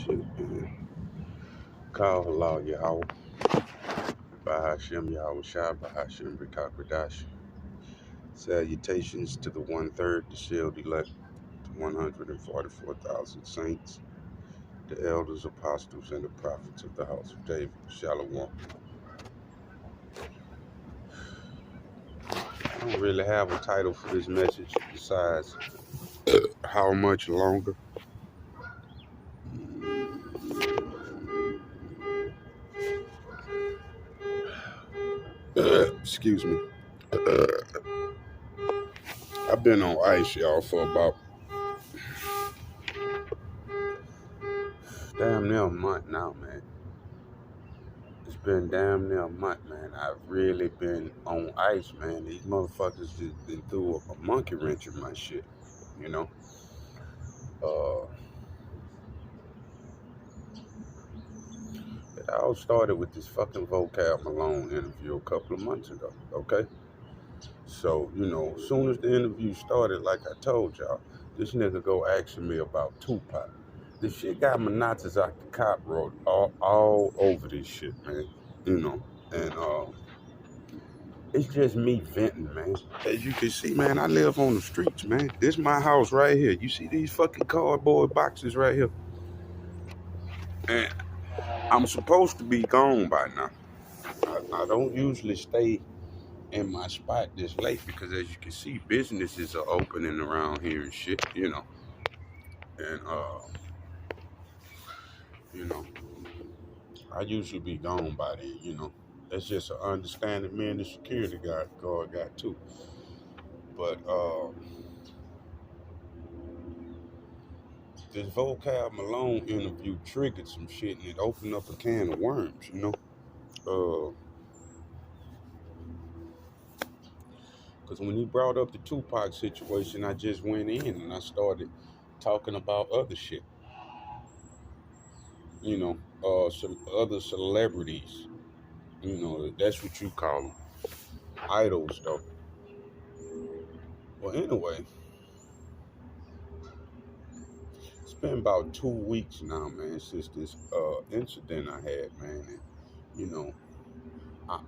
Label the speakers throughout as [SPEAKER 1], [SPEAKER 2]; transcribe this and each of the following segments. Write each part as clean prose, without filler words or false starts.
[SPEAKER 1] shit, man. Call Allah Yahweh, Bahashem Yahweh Shai, Bahashem Rikakwadash. Salutations to the 1/3, the shield elect, the 144,000 saints, the elders, apostles, and the prophets of the house of David. Shalom. I don't really have a title for this message besides how much longer. Excuse me. I've been on ice, y'all, for about damn near a month now, man. It's been damn near a month, man. I've really been on ice, man. These motherfuckers just been through a monkey wrench in my shit, you know? Uh, it all started with this fucking Vocab Malone interview a couple of months ago, okay? So, as soon as the interview started, like I told y'all, this nigga go asking me about Tupac. This shit got my Nazis out the cop road all over this shit, man. And it's just me venting, man. As you can see, man, I live on the streets, man. This is my house right here. You see these fucking cardboard boxes right here? And I'm supposed to be gone by now. I don't usually stay in my spot this late because, as you can see, businesses are opening around here and shit, And, you know, I usually be gone by then. That's just an understanding me and the security guard got too. But, this Vocab Malone interview triggered some shit and it opened up a can of worms, Because when he brought up the Tupac situation, I just went in and I started talking about other shit, some other celebrities, that's what you call them, idols, though. Well, anyway, it's been about 2 weeks now, man, since this incident I had, man. And,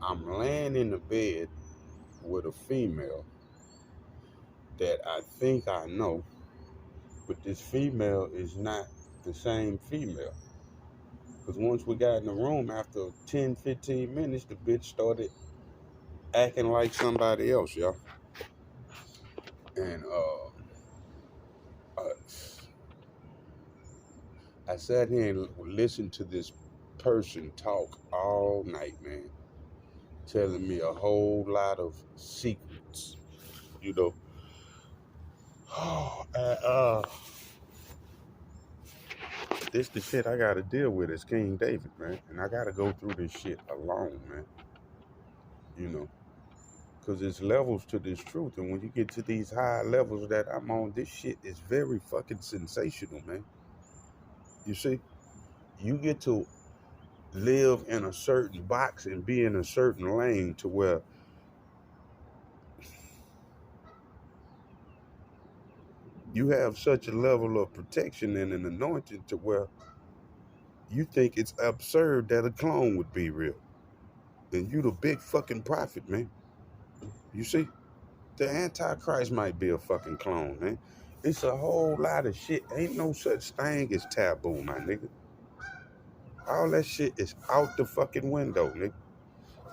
[SPEAKER 1] I'm laying in the bed with a female that I think I know, but this female is not the same female. Because once we got in the room, after 10, 15 minutes, the bitch started acting like somebody else, y'all. And I sat here and listened to this person talk all night, man, telling me a whole lot of secrets, you know. And, this the shit I gotta deal with as King David, man. And I gotta go through this shit alone, man. Because there's levels to this truth. And when you get to these high levels that I'm on, this shit is very fucking sensational, man. You see, you get to live in a certain box and be in a certain lane to where you have such a level of protection and an anointing to where you think it's absurd that a clone would be real. And you the big fucking prophet, man. You see? The Antichrist might be a fucking clone, man. It's a whole lot of shit. Ain't no such thing as taboo, my nigga. All that shit is out the fucking window, nigga.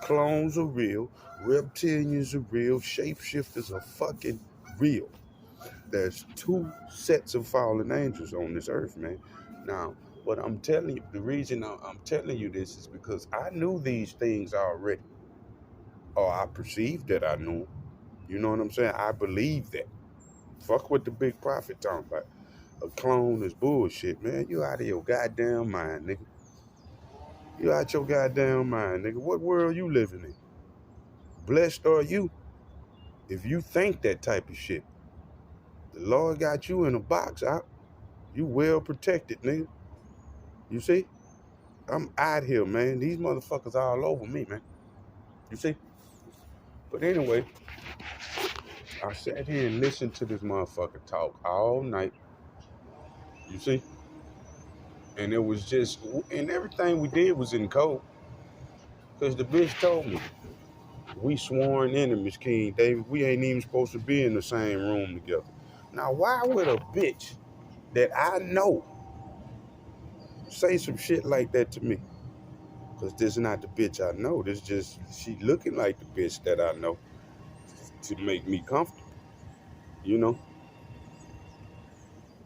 [SPEAKER 1] Clones are real. Reptilians are real. Shapeshifters are fucking real. There's 2 sets of fallen angels on this earth, man. Now, what I'm telling you, the reason I'm telling you this is because I knew these things already. Or I perceived that I knew them. You know what I'm saying? I believe that. Fuck what the big prophet talking about. A clone is bullshit, man. You out of your goddamn mind, nigga. You out your goddamn mind, nigga. What world you living in? Blessed are you if you think that type of shit. The Lord got you in a box out. You well protected, nigga. You see? I'm out here, man. These motherfuckers all over me, man. You see? But anyway, I sat here and listened to this motherfucker talk all night. You see? And it was just, and everything we did was in code. Because the bitch told me, we sworn enemies, King David. We ain't even supposed to be in the same room together. Now, why would a bitch that I know say some shit like that to me? Because this is not the bitch I know. This just, she looking like the bitch that I know to make me comfortable. You know?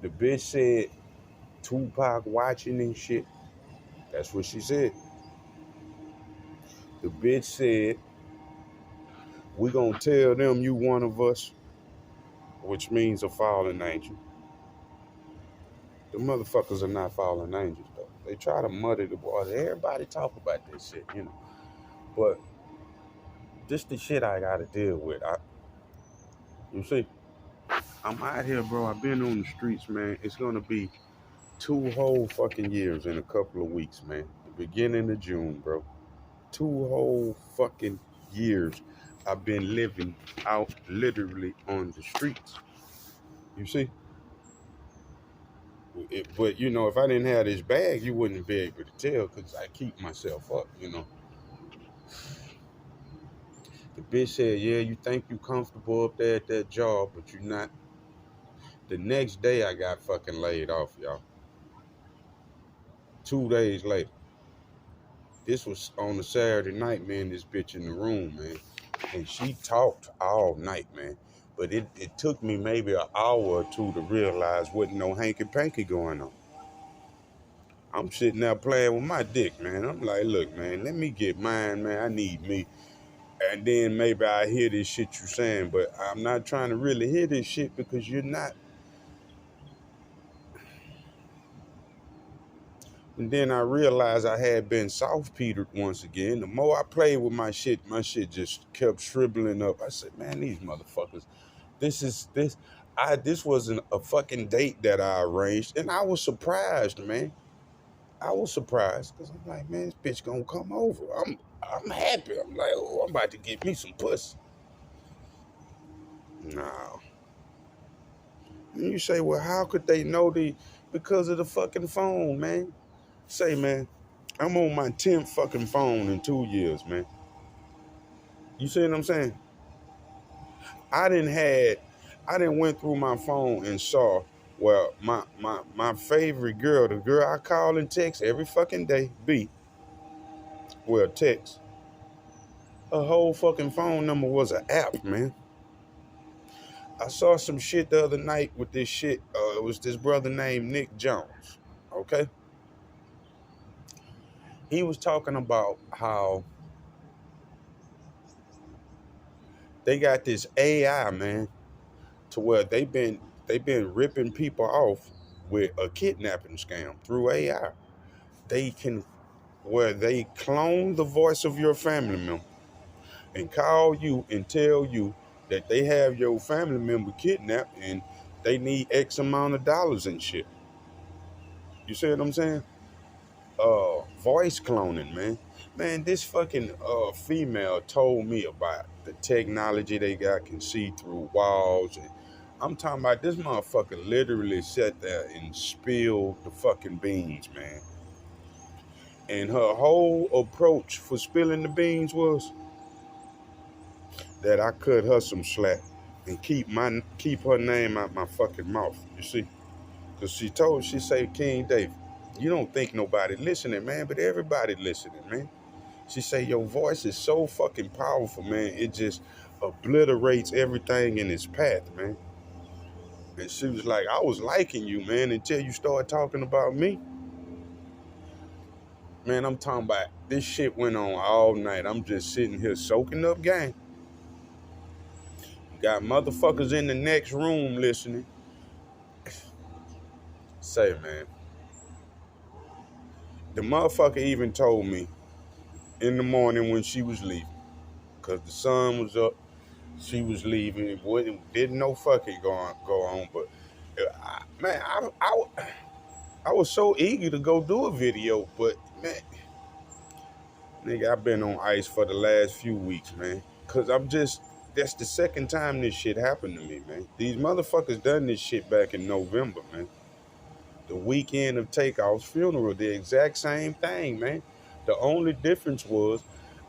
[SPEAKER 1] The bitch said Tupac watching and shit. That's what she said. The bitch said, we gonna tell them you one of us, which means a fallen angel. The motherfuckers are not fallen angels, though. They try to muddy the water. Everybody talk about this shit, you know. But this the shit I gotta deal with. You see, I'm out here, bro. I've been on the streets, man. It's gonna be 2 whole fucking years in a couple of weeks, man. The beginning of June, bro. 2 whole fucking years I've been living out literally on the streets. You see? But, you know, if I didn't have this bag, you wouldn't be able to tell because I keep myself up, you know. The bitch said, yeah, you think you comfortable up there at that job, but you're not. The next day, I got fucking laid off, y'all. 2 days later. This was on a Saturday night, man, this bitch in the room, man. And she talked all night, man. But it took me maybe an hour or two to realize wasn't no hanky-panky going on. I'm sitting there playing with my dick, man. I'm like, look, man, let me get mine, man. I need me. And then maybe I hear this shit you saying, but I'm not trying to really hear this shit because you're not. And then I realized I had been soft-petered once again. The more I played with my shit just kept shriveling up. I said, man, these motherfuckers, this wasn't a fucking date that I arranged. And I was surprised, man. I was surprised because I'm like, man, this bitch gonna come over. I'm happy. I'm like, oh, I'm about to get me some pussy. No. And you say, well, how could they know because of the fucking phone, man? Say, man, I'm on my 10th fucking phone in 2 years, man. You see what I'm saying? I didn't went through my phone and saw, well, my favorite girl, the girl I call and text every fucking day, text. Her whole fucking phone number was an app, man. I saw some shit the other night with this shit. It was this brother named Nick Jones, okay? He was talking about how they got this AI, man, to where they've been ripping people off with a kidnapping scam through AI. They can where they clone the voice of your family member and call you and tell you that they have your family member kidnapped and they need X amount of dollars and shit. You see what I'm saying? Voice cloning, man. Man, this fucking female told me about the technology they got, can see through walls. And I'm talking about this motherfucker literally sat there and spilled the fucking beans, man. And her whole approach for spilling the beans was that I cut her some slack and keep her name out my fucking mouth. You see? Because she said, King David, you don't think nobody listening, man, but everybody listening, man. She say, your voice is so fucking powerful, man. It just obliterates everything in its path, man. And she was like, I was liking you, man, until you started talking about me. Man, I'm talking about this shit went on all night. I'm just sitting here soaking up game. Got motherfuckers in the next room listening. Say, man. The motherfucker even told me in the morning when she was leaving, because the sun was up, she was leaving. It didn't no fucking go on, but I was so eager to go do a video, but man, nigga, I've been on ice for the last few weeks, man, because that's the second time this shit happened to me, man. These motherfuckers done this shit back in November, man. The weekend of Takeoff's funeral, the exact same thing, man. The only difference was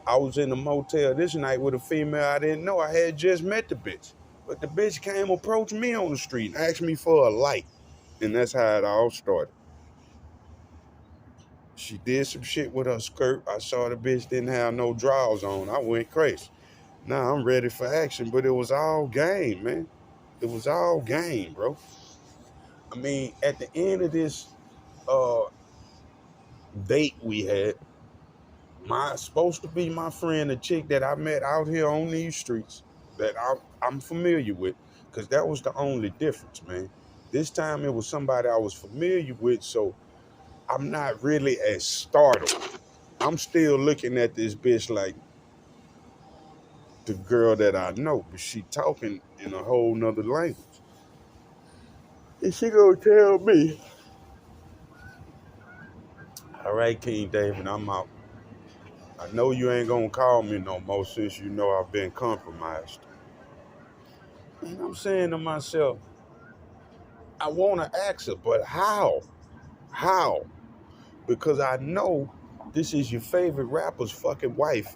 [SPEAKER 1] I was in a motel this night with a female I didn't know. I had just met the bitch. But the bitch came approach me on the street and asked me for a light. And that's how it all started. She did some shit with her skirt. I saw the bitch didn't have no drawers on. I went crazy. Now I'm ready for action, but it was all game, man. It was all game, bro. I mean, at the end of this uh, date we had, my supposed to be my friend, a chick that I met out here on these streets that I'm familiar with, because that was the only difference, man. This time it was somebody I was familiar with, so I'm not really as startled. I'm still looking at this bitch like the girl that I know, but she talking in a whole nother language. And she gonna tell me, all right, King David, I'm out. I know you ain't gonna call me no more since you know I've been compromised. And I'm saying to myself, I wanna ask her, but how? How? Because I know this is your favorite rapper's fucking wife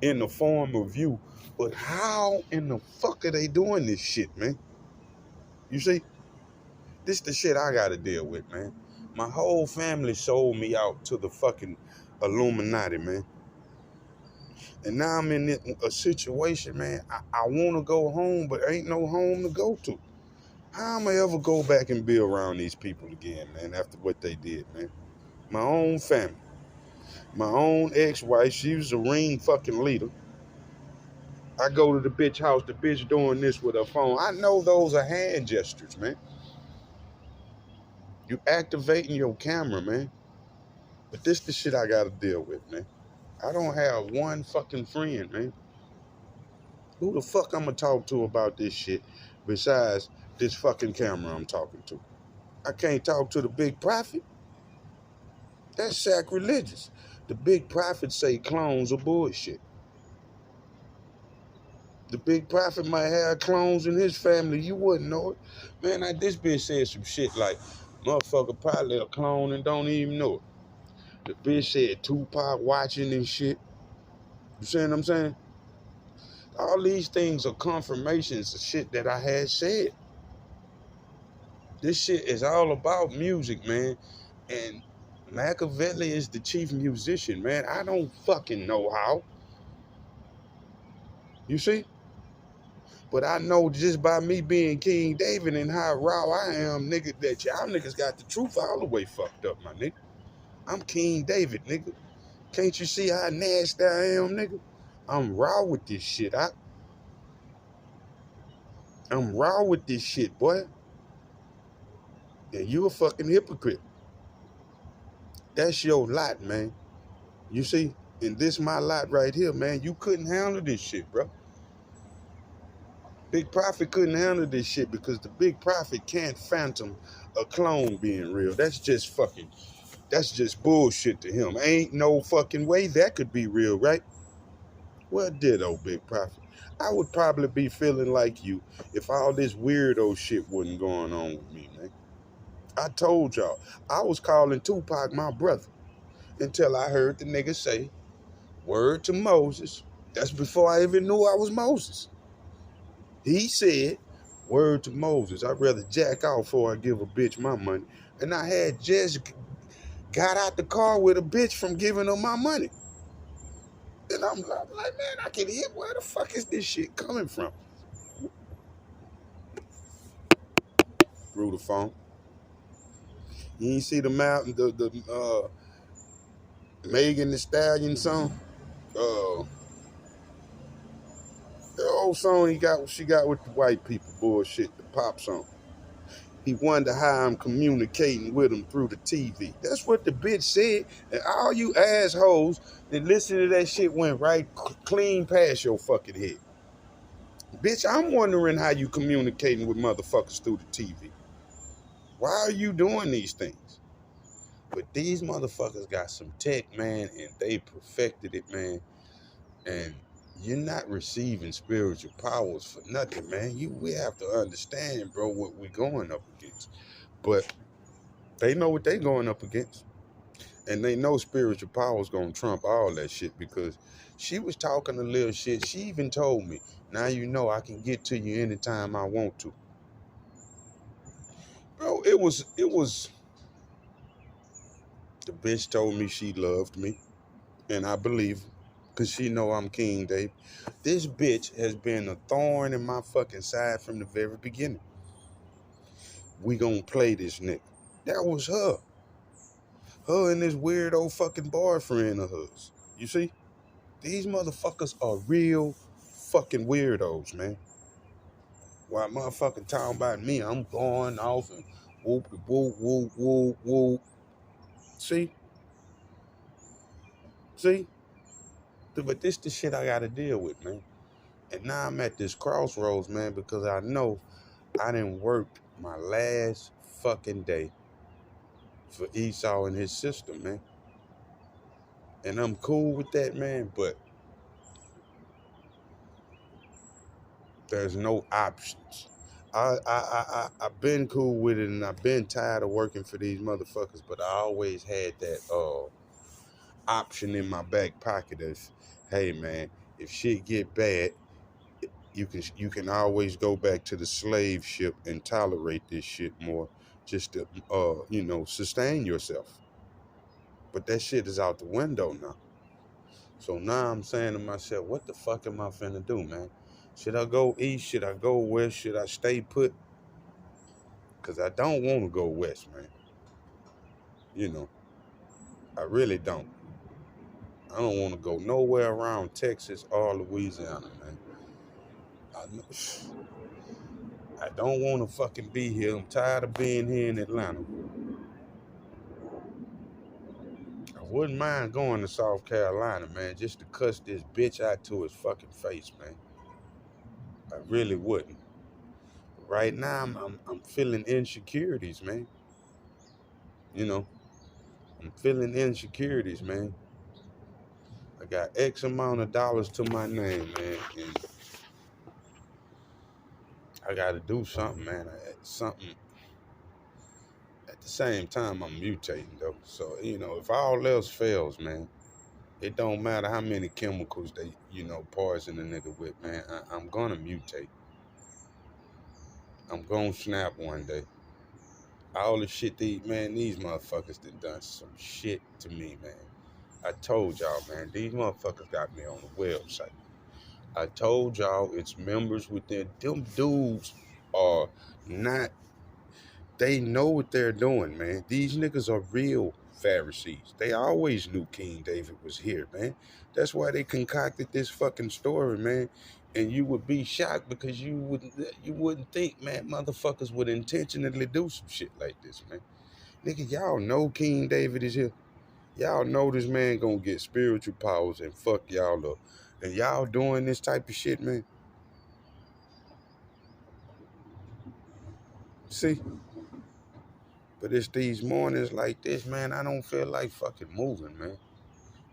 [SPEAKER 1] in the form of you. But how in the fuck are they doing this shit, man? You see? This the shit I gotta deal with, man. My whole family sold me out to the fucking Illuminati, man. And now I'm in a situation, man. I want to go home, but ain't no home to go to. How am I ever go back and be around these people again, man, after what they did, man? My own family. My own ex-wife, she was a ring fucking leader. I go to the bitch house, the bitch doing this with her phone. I know those are hand gestures, man. You activating your camera, man. But this the shit I gotta deal with, man. I don't have one fucking friend, man. Who the fuck I'm gonna talk to about this shit besides this fucking camera I'm talking to? I can't talk to the big prophet. That's sacrilegious. The big prophet say clones are bullshit. The big prophet might have clones in his family. You wouldn't know it. Man, this bitch said some shit like, motherfucker probably a clone and don't even know it. The bitch said Tupac watching and shit. You see what I'm saying? All these things are confirmations of shit that I had said. This shit is all about music, man. And Machiavelli is the chief musician, man. I don't fucking know how. You see? But I know just by me being King David and how raw I am, nigga, that y'all niggas got the truth all the way fucked up, my nigga. I'm King David, nigga. Can't you see how nasty I am, nigga? I'm raw with this shit. I'm raw with this shit, boy. And you a fucking hypocrite. That's your lot, man. You see? And this my lot right here, man. You couldn't handle this shit, bro. Big Prophet couldn't handle this shit because the Big Prophet can't phantom a clone being real. That's just bullshit to him. Ain't no fucking way that could be real, right? Well, ditto, Big Prophet. I would probably be feeling like you if all this weirdo shit wasn't going on with me, man. I told y'all, I was calling Tupac my brother until I heard the nigga say, word to Moses. That's before I even knew I was Moses. He said, word to Moses, I'd rather jack off before I give a bitch my money. And I had just got out the car with a bitch from giving her my money. And I'm like, man, I can hear where the fuck is this shit coming from? Through the phone. You ain't see the mountain, the Megan Thee Stallion song? The old song she got with the white people bullshit, the pop song. He wonder how I'm communicating with him through the TV. That's what the bitch said. And all you assholes that listen to that shit went right clean past your fucking head. Bitch, I'm wondering how you communicating with motherfuckers through the TV. Why are you doing these things? But these motherfuckers got some tech, man, and they perfected it, man. And you're not receiving spiritual powers for nothing, man. We have to understand, bro, what we're going up against. But They know what they going up against. And they know spiritual power is gonna trump all that shit because she was talking a little shit. She even told me, now you know I can get to you anytime I want to. Bro, it was the bitch told me she loved me, and I believe her, cause she know I'm King Dave. This bitch has been a thorn in my fucking side from the very beginning. We gonna play this nigga. That was her. Her and this weird old fucking boyfriend of hers. You see? These motherfuckers are real fucking weirdos, man. While motherfucking talking about me, I'm going off and whoop, whoop, whoop, whoop, whoop. See? See? But this the shit I gotta deal with, man. And now I'm at this crossroads, man, because I know I done worked my last fucking day for Esau and his sister, man. And I'm cool with that, man, but there's no options. I've been cool with it, and I've been tired of working for these motherfuckers, but I always had that option in my back pocket of, hey man, if shit get bad, you can always go back to the slave ship and tolerate this shit more, just to sustain yourself. But that shit is out the window now. So now I'm saying to myself, what the fuck am I finna do, man? Should I go east? Should I go west? Should I stay put? Because I don't want to go west, man. You know, I really don't. I don't want to go nowhere around Texas or Louisiana, man. I don't want to fucking be here. I'm tired of being here in Atlanta. I wouldn't mind going to South Carolina, man, just to cuss this bitch out to his fucking face, man. I really wouldn't. Right now, I'm feeling insecurities, man. You know, I'm feeling insecurities, man. I got X amount of dollars to my name, man, and I got to do something, man. Something. At the same time, I'm mutating though. So if all else fails, man, it don't matter how many chemicals they poison a nigga with, man. I'm gonna mutate. I'm gonna snap one day. All the shit these motherfuckers done some shit to me, man. I told y'all, man, these motherfuckers got me on the website. I told y'all it's members within. Them dudes are not, they know what they're doing, man. These niggas are real Pharisees. They always knew King David was here, man. That's why they concocted this fucking story, man. And you would be shocked because you wouldn't think, man, motherfuckers would intentionally do some shit like this, man. Nigga, y'all know King David is here. Y'all know this man gonna get spiritual powers and fuck y'all up. And y'all doing this type of shit, man. See? But it's these mornings like this, man, I don't feel like fucking moving, man.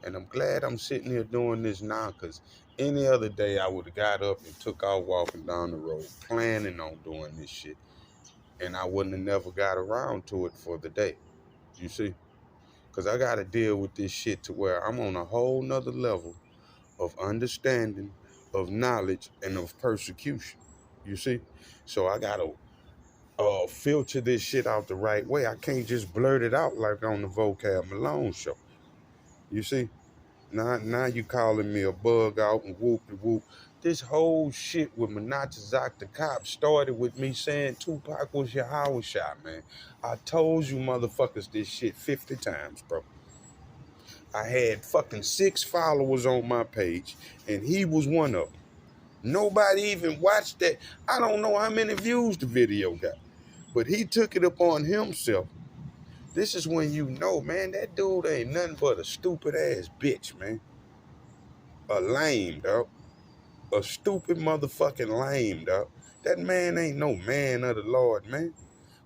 [SPEAKER 1] And I'm glad I'm sitting here doing this now, because any other day I would have got up and took off walking down the road, planning on doing this shit. And I wouldn't have never got around to it for the day. You see? Because I got to deal with this shit to where I'm on a whole nother level of understanding, of knowledge, and of persecution. You see? So I got to filter this shit out the right way. I can't just blurt it out like on the Vocab Malone show. You see? Now you calling me a bug out and whoop-de-whoop. This whole shit with Menachezak the cop started with me saying Tupac was Yahweh Shah, man. I told you motherfuckers this shit 50 times, bro. I had fucking 6 followers on my page, and he was one of them. Nobody even watched that. I don't know how many views the video got, but he took it upon himself. This is when you know, man, that dude ain't nothing but a stupid ass bitch, man. A lame, dog. A stupid motherfucking lame, dog. That man ain't no man of the Lord, man.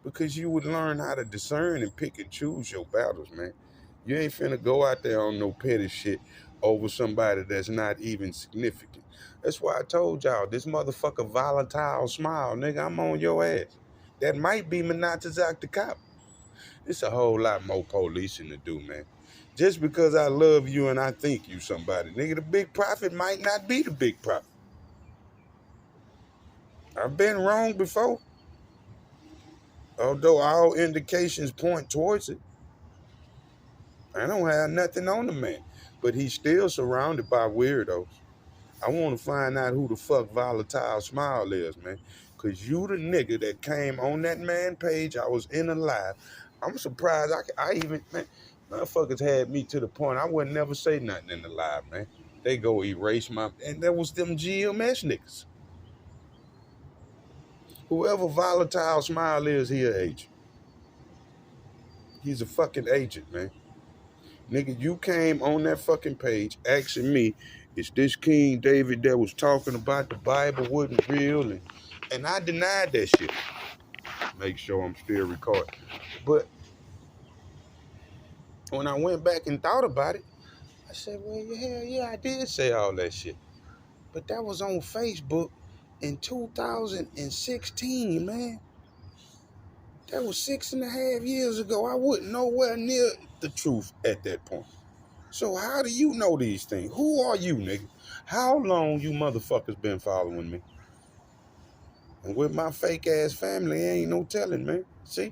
[SPEAKER 1] Because you would learn how to discern and pick and choose your battles, man. You ain't finna go out there on no petty shit over somebody that's not even significant. That's why I told y'all, this motherfucker volatile smile, nigga, I'm on your ass. That might be Menachezak the cop. It's a whole lot more policing to do, man. Just because I love you and I think you somebody, nigga, the big prophet might not be the big prophet. I've been wrong before, although all indications point towards it. I don't have nothing on the man, but he's still surrounded by weirdos. I want to find out who the fuck Volatile Smile is, man. Because you the nigga that came on that man page. I was in a live. I'm surprised I even, man, motherfuckers had me to the point I would never say nothing in the live, man. They go erase my, and that was them GMS niggas. Whoever Volatile Smile is, he an agent. He's a fucking agent, man. Nigga, you came on that fucking page asking me, is this King David that was talking about the Bible wasn't real? And I denied that shit. Make sure I'm still recording. But when I went back and thought about it, I said, well, hell yeah, I did say all that shit. But that was on Facebook in 2016, man. That was 6.5 years ago. I wasn't nowhere near the truth at that point. So how do you know these things? Who are you, nigga? How long you motherfuckers been following me? And with my fake ass family, ain't no telling, man. See?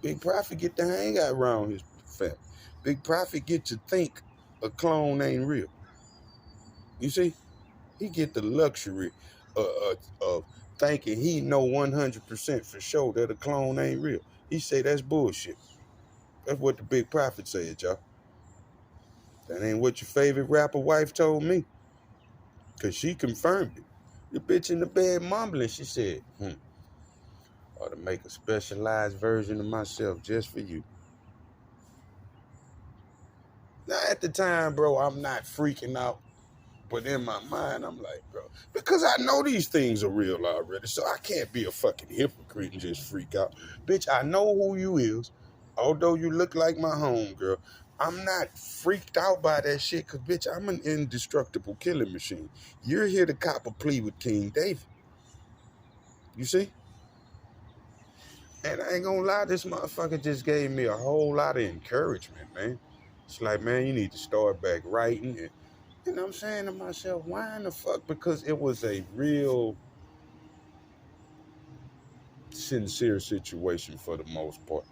[SPEAKER 1] Big Prophet get to hang out around his family. Big Prophet get to think a clone ain't real. You see? He get the luxury of thinking he know 100% for sure that a clone ain't real. He say that's bullshit. That's what the Big Prophet said, y'all. That ain't what your favorite rapper wife told me. Because she confirmed it. The bitch in the bed mumbling, she said, ought to make a specialized version of myself just for you. Now, at the time, bro, I'm not freaking out. But in my mind, I'm like, bro, because I know these things are real already, so I can't be a fucking hypocrite and just freak out. Bitch, I know who you is. Although you look like my homegirl, I'm not freaked out by that shit, because, bitch, I'm an indestructible killing machine. You're here to cop a plea with King David. You see? And I ain't gonna lie, this motherfucker just gave me a whole lot of encouragement, man. It's like, man, you need to start back writing. And you know what I'm saying to myself, why in the fuck? Because it was a real sincere situation for the most part.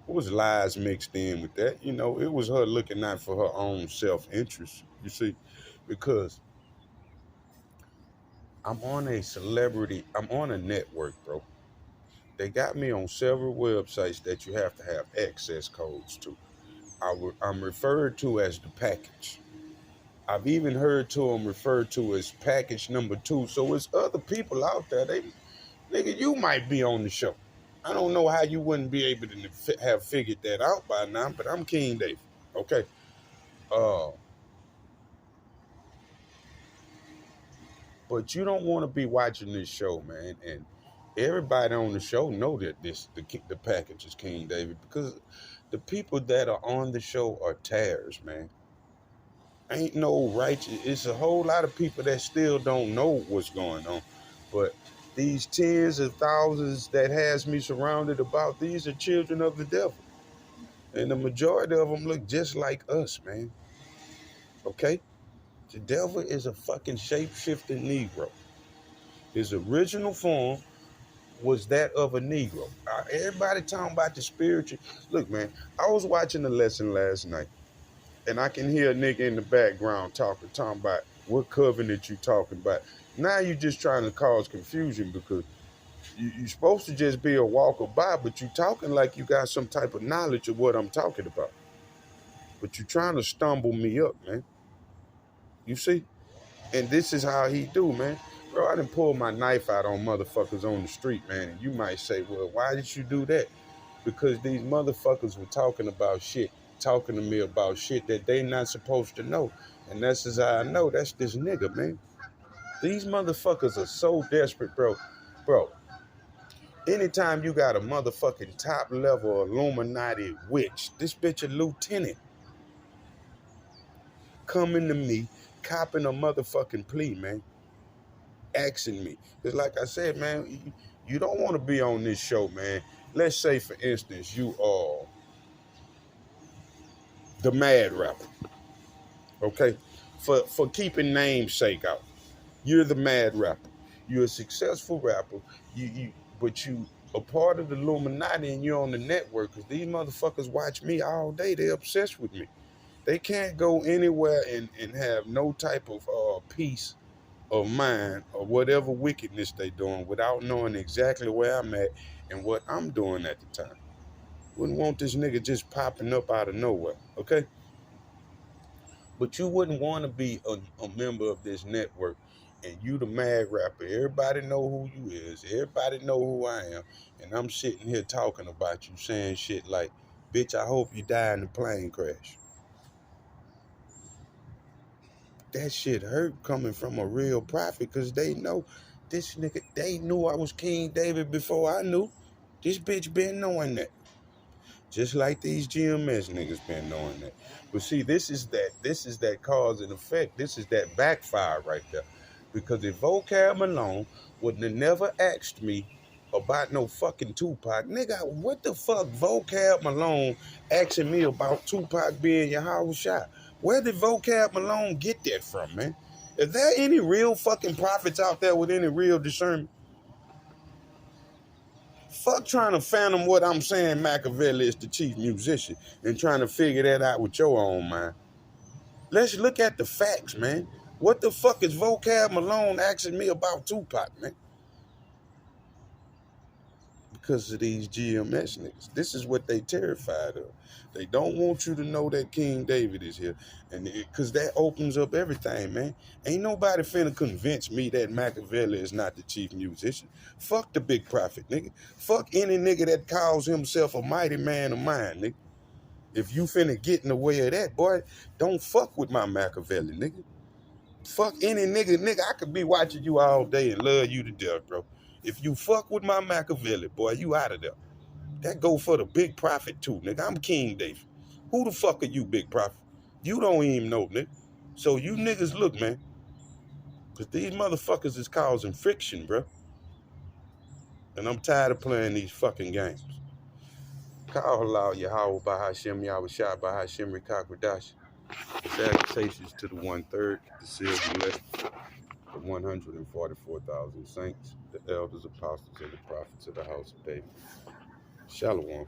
[SPEAKER 1] It was lies mixed in with that. You know, it was her looking out for her own self-interest, you see, because I'm on a network, bro. They got me on several websites that you have to have access codes to. I'm referred to as the package. I've even heard to them referred to as package number 2. So it's other people out there. Nigga, you might be on the show. I don't know how you wouldn't be able to have figured that out by now, but I'm King David. Okay. But you don't want to be watching this show, man. And everybody on the show know that the package is King David, because the people that are on the show are tares, man. Ain't no righteous. It's a whole lot of people that still don't know what's going on. But these tens of thousands that has me surrounded about, these are children of the devil. And the majority of them look just like us, man. Okay? The devil is a fucking shape-shifting Negro. His original form was that of a Negro. Everybody talking about the spiritual. Look, man, I was watching the lesson last night, and I can hear a nigga in the background talking about what covenant you talking about. Now you just trying to cause confusion, because you're supposed to just be a walker by, but you talking like you got some type of knowledge of what I'm talking about. But you trying to stumble me up, man. You see? And this is how he do, man. Bro, I done pulled my knife out on motherfuckers on the street, man. And you might say, well, why did you do that? Because these motherfuckers were talking to me about shit that they not supposed to know. And that's as I know, that's this nigga, man. These motherfuckers are so desperate, bro. Bro, anytime you got a motherfucking top level Illuminati witch, this bitch a lieutenant, coming to me, copping a motherfucking plea, man, asking me. Because like I said, man, you don't want to be on this show, man, let's say for instance, you are the mad rapper, okay? For keeping namesake out. You're the mad rapper. You're a successful rapper. But you a part of the Illuminati and you're on the network because these motherfuckers watch me all day. They're obsessed with me. They can't go anywhere and have no type of peace of mind or whatever wickedness they doing without knowing exactly where I'm at and what I'm doing at the time. Wouldn't want this nigga just popping up out of nowhere, okay? But you wouldn't want to be a member of this network and you the mad rapper. Everybody know who you is. Everybody know who I am. And I'm sitting here talking about you saying shit like, bitch, I hope you die in a plane crash. That shit hurt coming from a real prophet because they know this nigga, they knew I was King David before I knew. This bitch been knowing that. Just like these GMS niggas been knowing that. But see, this is that cause and effect. This is that backfire right there. Because if Vocab Malone wouldn't have never asked me about no fucking Tupac, nigga, what the fuck Vocab Malone asking me about Tupac being Yahweh Shai? Where did Vocab Malone get that from, man? Is there any real fucking prophets out there with any real discernment? Fuck trying to fathom what I'm saying Machiavelli is the chief musician and trying to figure that out with your own mind. Let's look at the facts, man. What the fuck is Vocab Malone asking me about Tupac, man? Because of these GMS niggas. This is what they terrified of. They don't want you to know that King David is here. And because that opens up everything, man. Ain't nobody finna convince me that Machiavelli is not the chief musician. Fuck the big prophet, nigga. Fuck any nigga that calls himself a mighty man of mine, nigga. If you finna get in the way of that, boy, don't fuck with my Machiavelli, nigga. Fuck any nigga, I could be watching you all day and love you to death, bro. If you fuck with my Machiavelli, boy, you out of there. That go for the big prophet too, nigga. I'm King David. Who the fuck are you, big prophet? You don't even know, nigga. So you niggas look, man. Cause these motherfuckers is causing friction, bro. And I'm tired of playing these fucking games. Call halal Yahweh by Hashem Yahweh Shai by Hashem Rikak Radash. Salutations to the 1/3, the sealed elect, the 144,000 saints, the elders, apostles, and the prophets of the house of David. Shalom.